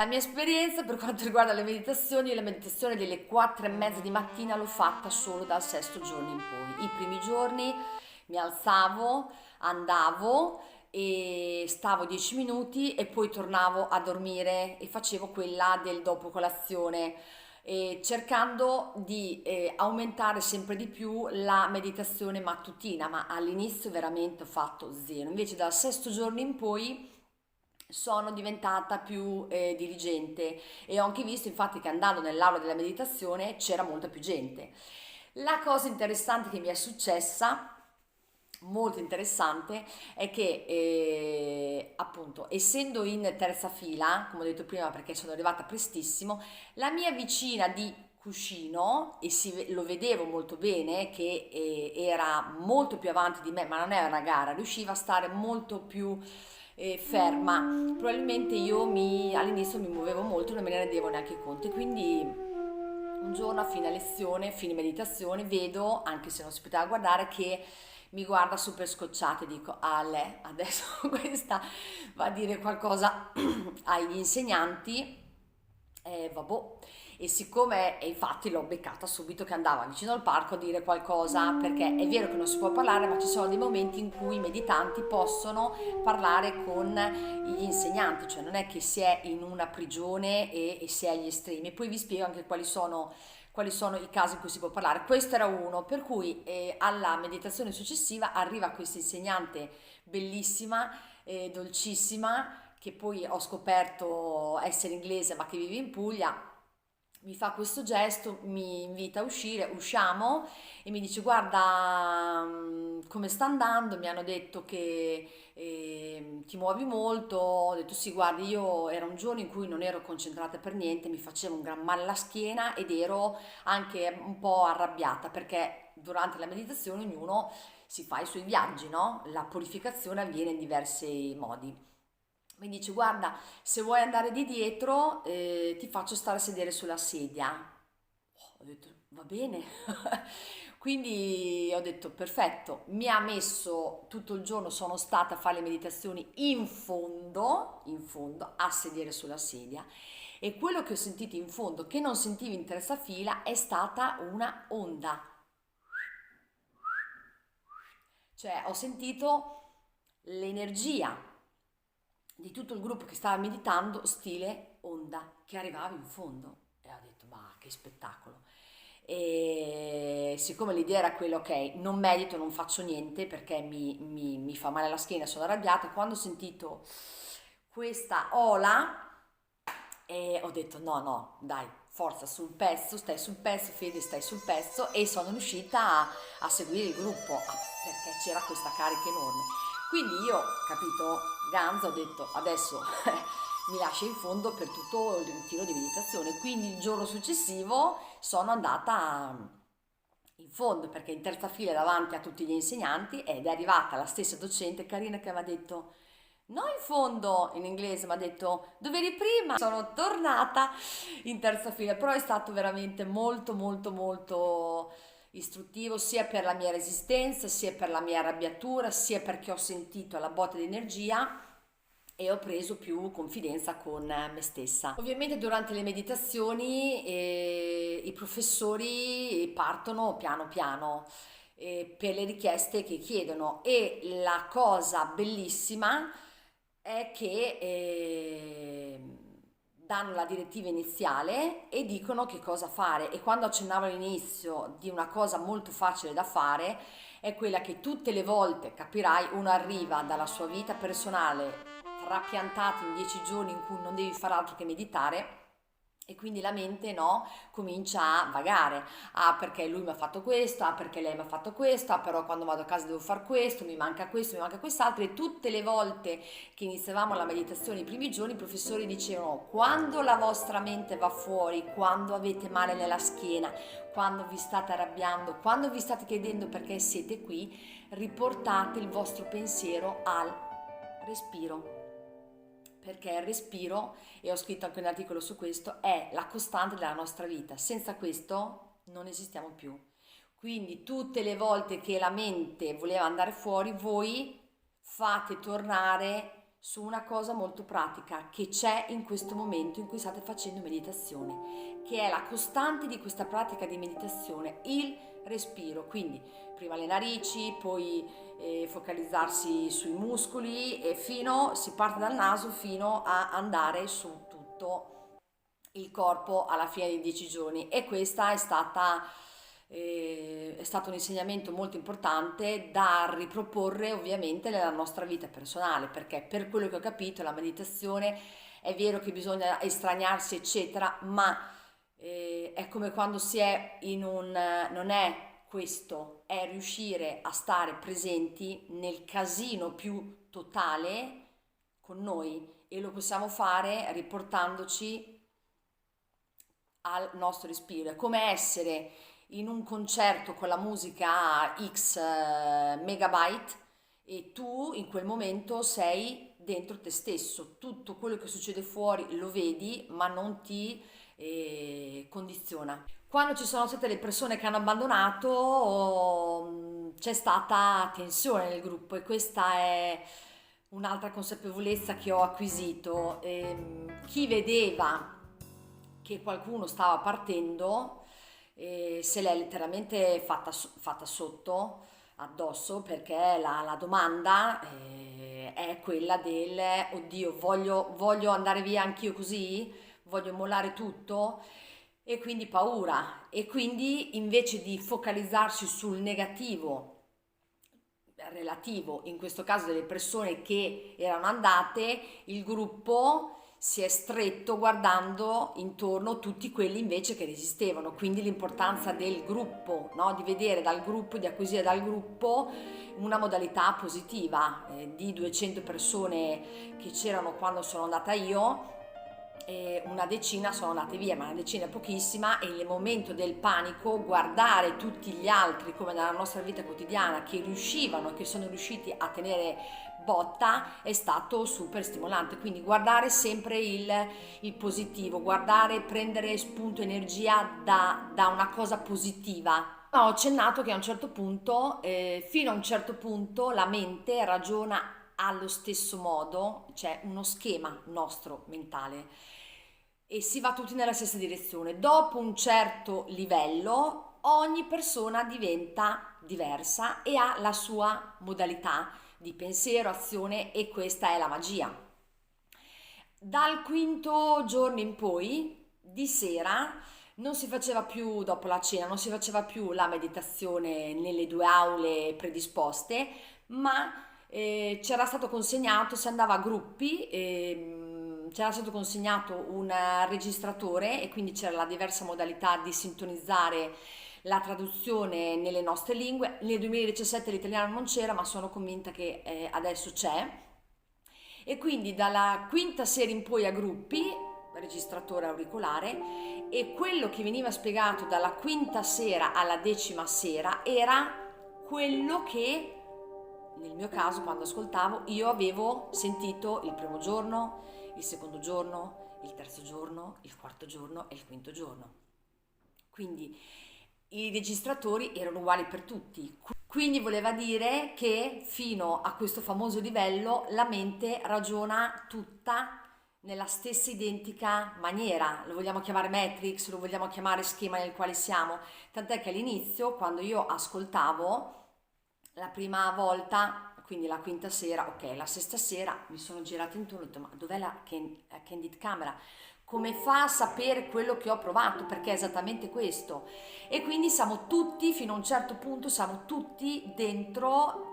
La mia esperienza per quanto riguarda le meditazioni, la meditazione delle 4:30 di mattina l'ho fatta solo dal sesto giorno in poi. I primi giorni mi alzavo, andavo e stavo 10 minuti e poi tornavo a dormire e facevo quella del dopo colazione, cercando di aumentare sempre di più la meditazione mattutina, ma all'inizio veramente ho fatto zero. Invece dal sesto giorno in poi sono diventata più diligente e ho anche visto infatti che andando nell'aula della meditazione c'era molta più gente. La cosa interessante che mi è successa, molto interessante, è che appunto essendo in terza fila, come ho detto prima perché sono arrivata prestissimo, la mia vicina di cuscino, e lo vedevo molto bene che era molto più avanti di me, ma non era una gara, riusciva a stare molto più ferma. Probabilmente all'inizio mi muovevo molto e non me ne rendevo neanche conto. E quindi un giorno a fine lezione, fine meditazione, vedo, anche se non si poteva guardare, che mi guarda super scocciata e dico, ah, lei adesso questa va a dire qualcosa agli insegnanti, vabbè. E siccome, e infatti l'ho beccata subito che andava vicino al parco a dire qualcosa, perché è vero che non si può parlare, ma ci sono dei momenti in cui i meditanti possono parlare con gli insegnanti, cioè non è che si è in una prigione e si è agli estremi. Poi vi spiego anche quali sono i casi in cui si può parlare. Questo era uno, per cui alla meditazione successiva arriva questa insegnante bellissima, dolcissima, che poi ho scoperto essere inglese ma che vive in Puglia. Mi fa questo gesto, mi invita a uscire, usciamo e mi dice guarda, come sta andando? Mi hanno detto che ti muovi molto. Ho detto sì, guardi, io era un giorno in cui non ero concentrata per niente, mi faceva un gran male alla schiena ed ero anche un po' arrabbiata perché durante la meditazione ognuno si fa i suoi viaggi, no? La purificazione avviene in diversi modi. Mi dice, guarda, se vuoi andare di dietro, ti faccio stare a sedere sulla sedia. Ho detto, va bene. Quindi ho detto, perfetto. Mi ha messo tutto il giorno, sono stata a fare le meditazioni in fondo, a sedere sulla sedia. E quello che ho sentito in fondo, che non sentivo in terza fila, è stata una onda. Cioè, ho sentito l'energia di tutto il gruppo che stava meditando, stile onda, che arrivava in fondo. E ho detto, ma che spettacolo. E siccome l'idea era quella, ok, non medito, non faccio niente perché mi fa male la schiena, sono arrabbiata, quando ho sentito questa ola e ho detto no, no, dai, forza sul pezzo, stai sul pezzo, Fede, stai sul pezzo e sono riuscita a seguire il gruppo perché c'era questa carica enorme. Quindi io, capito, Ganza, ho detto adesso mi lascia in fondo per tutto il ritiro di meditazione. Quindi il giorno successivo sono andata in fondo perché in terza fila davanti a tutti gli insegnanti ed è arrivata la stessa docente carina che aveva detto no in fondo in inglese, mi ha detto dove eri prima? Sono tornata in terza fila, però è stato veramente molto molto molto istruttivo sia per la mia resistenza, sia per la mia arrabbiatura, sia perché ho sentito la botta di energia e ho preso più confidenza con me stessa. Ovviamente durante le meditazioni i professori partono piano piano per le richieste che chiedono e la cosa bellissima è che danno la direttiva iniziale e dicono che cosa fare e quando accennavo all'inizio di una cosa molto facile da fare è quella che tutte le volte, capirai, uno arriva dalla sua vita personale trapiantato in 10 giorni in cui non devi fare altro che meditare e quindi la mente no, comincia a vagare, ah perché lui mi ha fatto questo, ah perché lei mi ha fatto questo, ah però quando vado a casa devo fare questo, mi manca quest'altro e tutte le volte che iniziavamo la meditazione i primi giorni i professori dicevano quando la vostra mente va fuori, quando avete male nella schiena, quando vi state arrabbiando, quando vi state chiedendo perché siete qui, riportate il vostro pensiero al respiro perché il respiro, e ho scritto anche un articolo su questo, è la costante della nostra vita. Senza questo non esistiamo più. Quindi tutte le volte che la mente voleva andare fuori, voi fate tornare su una cosa molto pratica che c'è in questo momento in cui state facendo meditazione, che è la costante di questa pratica di meditazione, il respiro. Quindi prima le narici, poi focalizzarsi sui muscoli e si parte dal naso fino a andare su tutto il corpo alla fine dei 10 giorni. E questa è stato un insegnamento molto importante da riproporre ovviamente nella nostra vita personale, perché per quello che ho capito la meditazione è vero che bisogna estraniarsi eccetera, ma è come quando si è in un... non è questo, è riuscire a stare presenti nel casino più totale con noi, e lo possiamo fare riportandoci al nostro respiro. È come essere in un concerto con la musica a X megabyte, e tu in quel momento sei dentro te stesso, tutto quello che succede fuori lo vedi ma non ti condiziona. Quando ci sono state le persone che hanno abbandonato, c'è stata tensione nel gruppo, e questa è un'altra consapevolezza che ho acquisito. Chi vedeva che qualcuno stava partendo se l'è letteralmente fatta sotto addosso, perché la domanda è quella del oddio, voglio andare via anch'io così, voglio mollare tutto, e quindi paura. E quindi invece di focalizzarsi sul negativo relativo, in questo caso delle persone che erano andate, il gruppo si è stretto guardando intorno tutti quelli invece che resistevano. Quindi l'importanza del gruppo, no? Di vedere dal gruppo, di acquisire dal gruppo una modalità positiva. Di 200 persone che c'erano quando sono andata io, una decina sono andate via, ma una decina è pochissima, e nel momento del panico guardare tutti gli altri, come nella nostra vita quotidiana, che riuscivano, che sono riusciti a tenere botta, è stato super stimolante. Quindi guardare sempre il positivo, guardare, prendere spunto, energia da una cosa positiva. Ho accennato che a un certo punto, fino a un certo punto, la mente ragiona allo stesso modo, c'è uno schema nostro mentale e si va tutti nella stessa direzione. Dopo un certo livello ogni persona diventa diversa e ha la sua modalità di pensiero, azione, e questa è la magia. Dal quinto giorno in poi, di sera, non si faceva più, dopo la cena, non si faceva più la meditazione nelle due aule predisposte, ma c'era stato consegnato, si andava a gruppi, c'era stato consegnato un registratore, e quindi c'era la diversa modalità di sintonizzare la traduzione nelle nostre lingue. Nel 2017 l'italiano non c'era, ma sono convinta che adesso c'è. E quindi dalla quinta sera in poi a gruppi, registratore auricolare, e quello che veniva spiegato dalla quinta sera alla decima sera era quello che nel mio caso, quando ascoltavo, io avevo sentito il primo giorno, il secondo giorno, il terzo giorno, il quarto giorno e il quinto giorno. Quindi i registratori erano uguali per tutti. Quindi voleva dire che fino a questo famoso livello la mente ragiona tutta nella stessa identica maniera. Lo vogliamo chiamare matrix, lo vogliamo chiamare schema nel quale siamo. Tant'è che all'inizio, quando io ascoltavo la prima volta, quindi la quinta sera, ok, la sesta sera mi sono girata intorno e ho detto: ma dov'è la candid camera? Come fa a sapere quello che ho provato? Perché è esattamente questo. E quindi siamo tutti, fino a un certo punto, siamo tutti dentro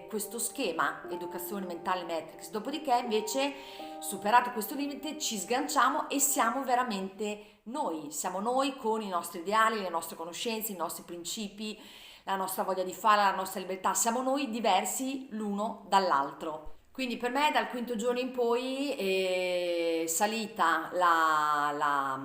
questo schema educazione mentale matrix. Dopodiché invece, superato questo limite, ci sganciamo e siamo veramente noi. Siamo noi con i nostri ideali, le nostre conoscenze, i nostri principi, la nostra voglia di fare, la nostra libertà. Siamo noi diversi l'uno dall'altro. Quindi per me dal quinto giorno in poi, salita la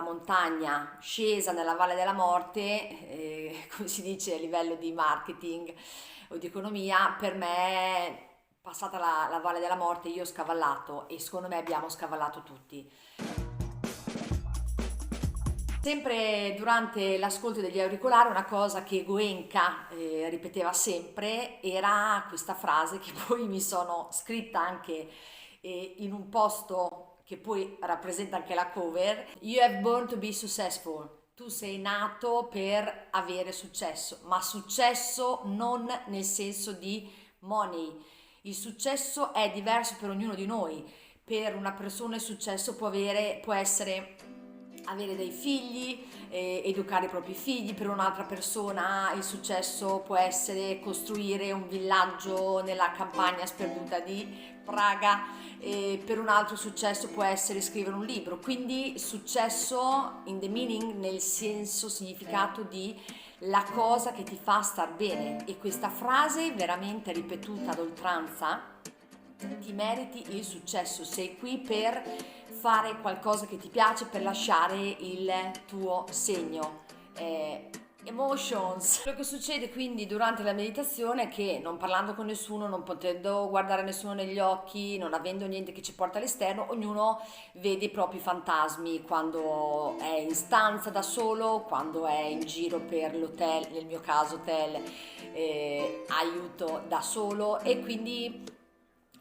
montagna, scesa nella Valle della Morte, come si dice a livello di marketing o di economia, per me passata la Valle della Morte io ho scavallato, e secondo me abbiamo scavallato tutti. Sempre durante l'ascolto degli auricolari una cosa che Goenka ripeteva sempre era questa frase che poi mi sono scritta anche in un posto che poi rappresenta anche la cover. You have born to be successful. Tu sei nato per avere successo, ma successo non nel senso di money. Il successo è diverso per ognuno di noi. Per una persona il successo può essere avere dei figli, educare i propri figli. Per un'altra persona il successo può essere costruire un villaggio nella campagna sperduta di Praga, e per un altro successo può essere scrivere un libro. Quindi successo in the meaning, nel senso, significato di la cosa che ti fa star bene. E questa frase veramente ripetuta ad oltranza: ti meriti il successo, sei qui per fare qualcosa che ti piace, per lasciare il tuo segno. Emotions. Quello che succede quindi durante la meditazione è che, non parlando con nessuno, non potendo guardare nessuno negli occhi, non avendo niente che ci porta all'esterno, ognuno vede i propri fantasmi quando è in stanza da solo, quando è in giro per l'hotel, nel mio caso hotel, aiuto da solo. E quindi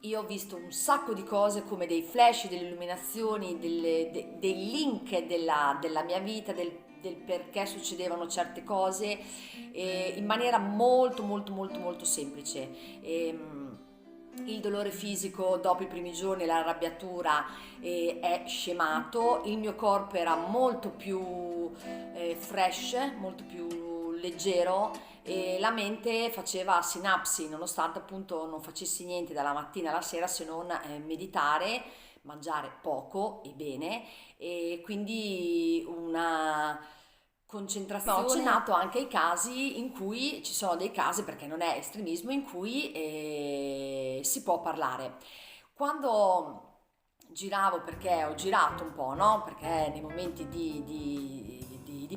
io ho visto un sacco di cose come dei flash, delle illuminazioni, dei link della mia vita, del perché succedevano certe cose, in maniera molto molto molto molto semplice. Il dolore fisico dopo i primi giorni, l'arrabbiatura è scemato, il mio corpo era molto più fresh, molto più leggero, e la mente faceva sinapsi, nonostante appunto non facessi niente dalla mattina alla sera se non meditare, mangiare poco e bene, e quindi una concentrazione. Ho accennato anche ai casi in cui ci sono dei casi, perché non è estremismo, in cui si può parlare. Quando giravo, perché ho girato un po', no? Perché nei momenti di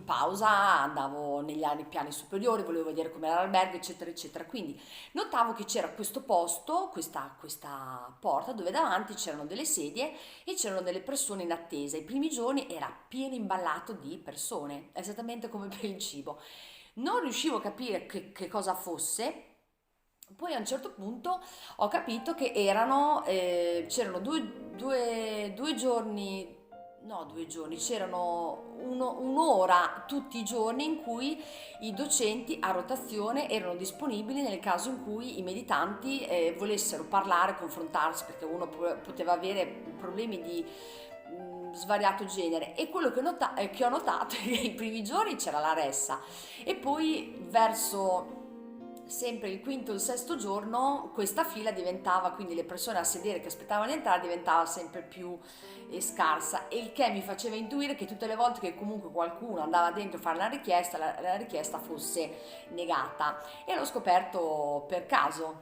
pausa andavo negli anni piani superiori, volevo vedere com'era l'albergo, eccetera, eccetera. Quindi notavo che c'era questo posto, questa porta, dove davanti c'erano delle sedie e c'erano delle persone in attesa. I primi giorni era pieno imballato di persone, esattamente come per il cibo. Non riuscivo a capire che cosa fosse. Poi a un certo punto ho capito che c'erano due giorni, no, 2 giorni, c'erano un'ora tutti i giorni in cui i docenti a rotazione erano disponibili nel caso in cui i meditanti volessero parlare, confrontarsi, perché uno poteva avere problemi di svariato genere. E quello che ho notato è che i primi giorni c'era la ressa, e poi verso sempre il quinto o il sesto giorno questa fila diventava, quindi le persone a sedere che aspettavano di entrare, diventava sempre più scarsa, e il che mi faceva intuire che tutte le volte che comunque qualcuno andava dentro a fare la richiesta, la richiesta fosse negata. E l'ho scoperto per caso.